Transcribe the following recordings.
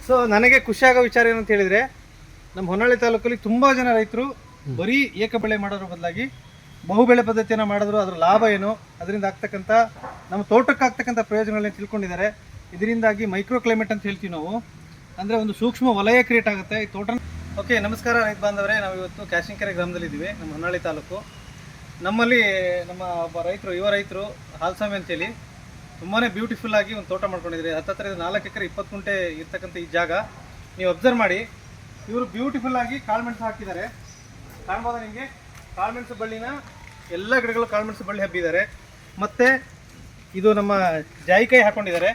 So ನನಗೆ ಖುಷಿಯಾಗೋ ವಿಚಾರ ಏನಂತ ಹೇಳಿದರೆ, ನಮ್ಮ ಹೊನ್ನಾಳಿ ತಾಲೂಕಲ್ಲಿ ತುಂಬ ಜನ ರೈತರು ಬರೀ ಏಕ ಬೆಳೆ ಮಾಡೋದ್ರ ಬದಲಾಗಿ ಬಹುಬೆಳೆ ಪದ್ಧತಿಯನ್ನು ಮಾಡಿದ್ರು. ಅದರ ಲಾಭ ಏನು, ಅದರಿಂದ ಆಗ್ತಕ್ಕಂಥ ನಮ್ಮ ತೋಟಕ್ಕೆ ಆಗ್ತಕ್ಕಂಥ ಪ್ರಯೋಜನಗಳನ್ನ ತಿಳ್ಕೊಂಡಿದ್ದಾರೆ. ಇದರಿಂದಾಗಿ ಮೈಕ್ರೋ ಕ್ಲೈಮೇಟ್ ಅಂತ ಹೇಳ್ತೀವಿ ನಾವು, ಅಂದರೆ ಒಂದು ಸೂಕ್ಷ್ಮ ವಲಯ ಕ್ರಿಯೇಟ್ ಆಗುತ್ತೆ ಈ ತೋಟ. ಓಕೆ, ನಮಸ್ಕಾರ ರೈತ ಬಾಂಧವರೇ. ನಾವು ಇವತ್ತು ಕ್ಯಾಶಿಂಕೆರೆ ಗ್ರಾಮದಲ್ಲಿದ್ದೀವಿ, ನಮ್ಮ ಹೊನ್ನಾಳಿ ತಾಲೂಕು. ನಮ್ಮಲ್ಲಿ ನಮ್ಮ ಒಬ್ಬ ರೈತರು, ಯುವ ರೈತರು ಹಾಲ್ಸ್ವಾಮಿ ಅಂತೇಳಿ ತುಂಬಾ ಬ್ಯೂಟಿಫುಲ್ ಆಗಿ ಒಂದು ತೋಟ ಮಾಡ್ಕೊಂಡಿದ್ದಾರೆ. ಹತ್ತಿರ 4 ಎಕರೆ 20 ಗುಂಟೆ ಇರ್ತಕ್ಕಂಥ ಈ ಜಾಗ ನೀವು ಅಬ್ಸರ್ವ್ ಮಾಡಿ. ಇವರು ಬ್ಯೂಟಿಫುಲ್ ಆಗಿ ಕಾಳುಮೆಣಸು ಹಾಕಿದ್ದಾರೆ. ಕಾಣ್ಬೋದಾ ನಿಮಗೆ? ಕಾಳುಮೆಣಸು ಬಳ್ಳಿನ ಎಲ್ಲ ಗಿಡಗಳು ಕಾಳುಮೆಣಸು ಬಳ್ಳಿ ಹಬ್ಬಿದ್ದಾರೆ. ಮತ್ತು ಇದು ನಮ್ಮ ಜಾಯಿಕಾಯಿ ಹಾಕೊಂಡಿದ್ದಾರೆ.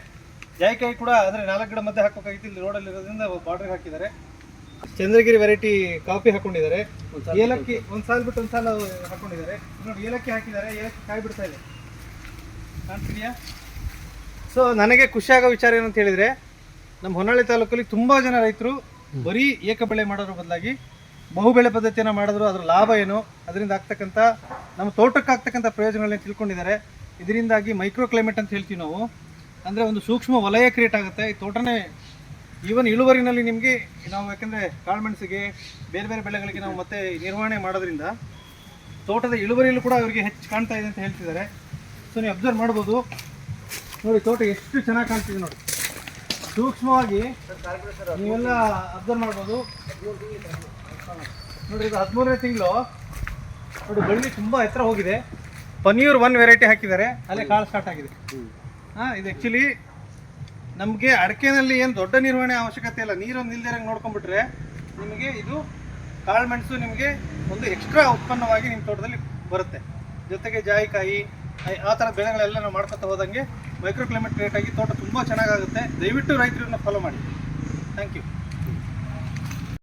ಜಾಯಿಕಾಯಿ ಕೂಡ ಅಂದರೆ 4 ಗಿಡ ಮಧ್ಯೆ ಹಾಕೋಕ್ಕಾಗಿತ್ತು, ಇಲ್ಲಿ ರೋಡಲ್ಲಿ ಇರೋದ್ರಿಂದ ಬಾರ್ಡ್ರಿಗೆ ಹಾಕಿದ್ದಾರೆ. ಚಂದ್ರಗಿರಿ ವೆರೈಟಿ ಕಾಫಿ ಹಾಕೊಂಡಿದ್ದಾರೆ. ಏಲಕ್ಕಿ ಒಂದು ಸಾಲ ಬಿಟ್ಟು ಒಂದು ಸಾಲ ಹಾಕೊಂಡಿದ್ದಾರೆ. ನೋಡಿ, ಏಲಕ್ಕಿ ಹಾಕಿದ್ದಾರೆ. ಏಲಕ್ಕಿ ಕಾಯಿ ಬಿಡ್ತಾ ಇದೆ, ಕಾಣ್ತಿದೆಯಾ? ಸೊ ನನಗೆ ಖುಷಿಯಾಗೋ ವಿಚಾರ ಏನಂತ ಹೇಳಿದರೆ, ನಮ್ಮ ಹೊನ್ನಾಳಿ ತಾಲೂಕಲ್ಲಿ ತುಂಬ ಜನ ರೈತರು ಬರೀ ಏಕ ಬೆಳೆ ಮಾಡೋದ್ರ ಬದಲಾಗಿ ಬಹುಬೆಳೆ ಪದ್ಧತಿಯನ್ನು ಮಾಡಿದ್ರು. ಅದರ ಲಾಭ ಏನು, ಅದರಿಂದ ಆಗ್ತಕ್ಕಂಥ ನಮ್ಮ ತೋಟಕ್ಕೆ ಆಗ್ತಕ್ಕಂಥ ಪ್ರಯೋಜನಗಳನ್ನ ತಿಳ್ಕೊಂಡಿದ್ದಾರೆ. ಇದರಿಂದಾಗಿ ಮೈಕ್ರೋ ಕ್ಲೈಮೇಟ್ ಅಂತ ಹೇಳ್ತೀವಿ ನಾವು, ಅಂದರೆ ಒಂದು ಸೂಕ್ಷ್ಮ ವಲಯ ಕ್ರಿಯೇಟ್ ಆಗುತ್ತೆ ಈ ತೋಟನೇ. ಈವನ್ ಇಳುವರಿನಲ್ಲಿ ನಿಮಗೆ ನಾವು, ಯಾಕೆಂದರೆ ಕಾಳುಮೆಣಸಿಗೆ ಬೇರೆ ಬೇರೆ ಬೆಳೆಗಳಿಗೆ ನಾವು ಮತ್ತೆ ನಿರ್ವಹಣೆ ಮಾಡೋದ್ರಿಂದ ತೋಟದ ಇಳುವರಿಯಲ್ಲೂ ಕೂಡ ಅವರಿಗೆ ಹೆಚ್ಚು ಕಾಣ್ತಾ ಇದೆ ಅಂತ ಹೇಳ್ತಿದ್ದಾರೆ. ಸೊ ನೀವು ಅಬ್ಸರ್ವ್ ಮಾಡ್ಬೋದು. ನೋಡಿ, ತೋಟ ಎಷ್ಟು ಚೆನ್ನಾಗಿ ಕಾಣ್ತಿದೆ ನೋಡಿ, ಸೂಕ್ಷ್ಮವಾಗಿ ನೀವೆಲ್ಲ ಅಬ್ಸರ್ವ್ ಮಾಡ್ಬೋದು. ನೋಡಿ, ಇದು 13ನೇ ತಿಂಗಳು. ನೋಡಿ, ಬಳ್ಳಿ ತುಂಬ ಎತ್ತರ ಹೋಗಿದೆ. ಪನೀರ್ 1 ವೆರೈಟಿ ಹಾಕಿದ್ದಾರೆ, ಅಲ್ಲೇ ಕಾಳು ಸ್ಟಾರ್ಟ್ ಆಗಿದೆ. ಇದು ಆ್ಯಕ್ಚುಲಿ ನಮಗೆ ಅಡಿಕೆನಲ್ಲಿ ಏನು ದೊಡ್ಡ ನಿರ್ವಹಣೆ ಅವಶ್ಯಕತೆ ಇಲ್ಲ. ನೀರೊಂದು ನಿಲ್ದಿರಂಗೆ ನೋಡ್ಕೊಂಡ್ಬಿಟ್ರೆ ನಿಮಗೆ ಇದು ಕಾಳುಮೆಣಸು ನಿಮಗೆ ಒಂದು ಎಕ್ಸ್ಟ್ರಾ ಉತ್ಪನ್ನವಾಗಿ ನಿಮ್ಮ ತೋಟದಲ್ಲಿ ಬರುತ್ತೆ. ಜೊತೆಗೆ ಜಾಯಿಕಾಯಿ ಆ ಥರದ ಬೆಳೆಗಳೆಲ್ಲ ನಾವು ಮಾಡ್ಕೊತಾ ಹೋದಂಗೆ ಮೈಕ್ರೋ ಕ್ಲೈಮೇಟ್ ಕ್ರಿಯೇಟ್ ಆಗಿ ತೋಟ ತುಂಬ ಚೆನ್ನಾಗಾಗುತ್ತೆ. ದಯವಿಟ್ಟು ರೈತರನ್ನ ಫಾಲೋ ಮಾಡಿ. Thank you.